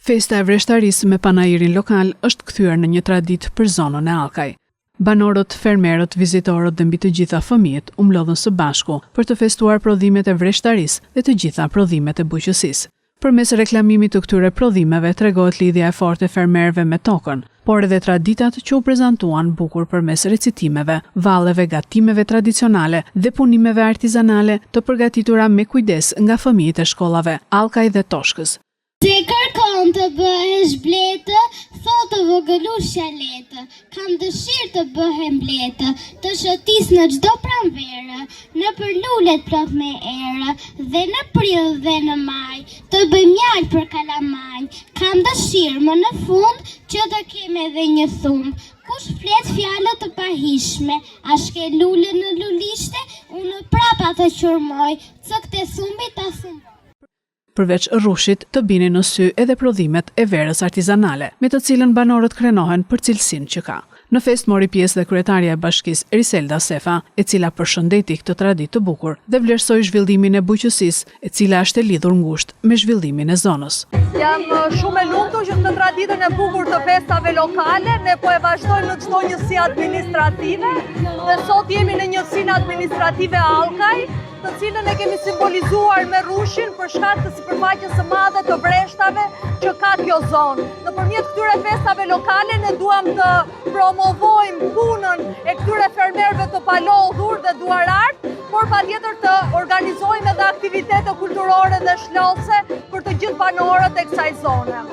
Festa e vreshtarisë me panairin lokal është kthyer në një traditë për zonën e Allkaj. Banorët, fermerët, vizitorët dhe mbi të gjitha fëmijët u mlodhën së bashku për të festuar prodhimet e vreshtarisë dhe të gjitha prodhimet e bujqësisë. Përmes reklamimit të këtyre prodhimeve tregohet lidhja e fortë e fermerëve me tokën, por edhe traditat që u prezantuan bukur përmes recitimeve, valleve, gatimeve tradicionale dhe punimeve artizanale të përgatitura me kujdes nga fëmijët e shkollave Allkaj dhe Toshkës. Se kërkon të bëhesh bletë, thotë vogëlushja letë. Kam dëshirë të bëhem bletë, të shëtis në çdo pranverë, në për lulet plot me erë, dhe në prill dhe në maj, të bëj mjalë për kalamaj. Kam dëshirë më në fund që të kem edhe një thumbë. Kush flet fjalë të pahishme, a shke lule në lulishte, unë prapa të qurmoj, cëkte thumbi ta thumboj. Përveç rrushit të binin në sy edhe prodhimet e verës artizanale, me të cilën banorët krenohen për cilësinë që ka. Në fest mori pjesë dhe kryetaria e bashkisë Eriselda Sefa, e cila përshëndeti këtë traditë të bukur dhe vlerësoi zhvillimin e bujqësisë, e cila është e lidhur ngushtë me zhvillimin e zonës. Jam shumë e lumtur që këtë traditën e bukur të festave lokale ne po e vazhdojmë në çdo njësi administrative, dhe sot jemi në njësinë administrative Allkaj, të cilën e kemi simbolizuar me rrushin për shkak të sipërfaqes së madhe të vreshtave që ka kjo zonë. Nëpërmjet këtyre festave lokale ne duam të promovojmë punën e këtyre fermerëve të palodhur dhe duarart, por patjetër të organizojmë edhe aktivitete kulturore dhe shlose për të gjithë banorët e kësaj zone.